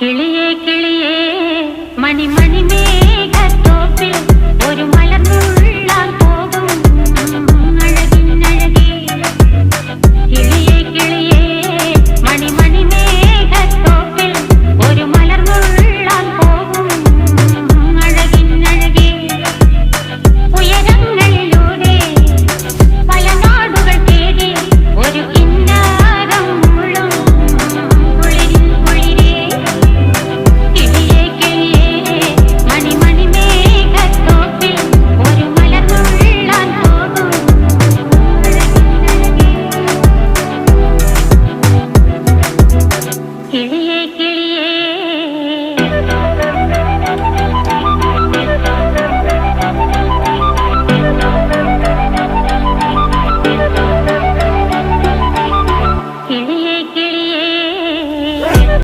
കിളിയേ കിളിയേ മണിമണി മേഘത്തോപ്പിൽ ഒരു മലർന്നുള്ളാൻ പോകും അഴകിനഴകേ. കിളിയേ കിളിയേ മണിമണി മേഘത്തോപ്പിൽ ഒരു മലർന്നുള്ളാൻ പോകും അഴകിനഴകേ. ഉയരങ്ങളിലൂടെ പല നാടുകൾ തേടി ഒരു കിന്നാരം മുഴും കുളിരിൻ കുളിരേ. കിളിയേ കിളിയേ മണിമണി മേഘത്തോപ്പിൽ ഒരു മലർന്നുള്ളാൻ പോകും അഴകിനഴകേ. കിളിയേ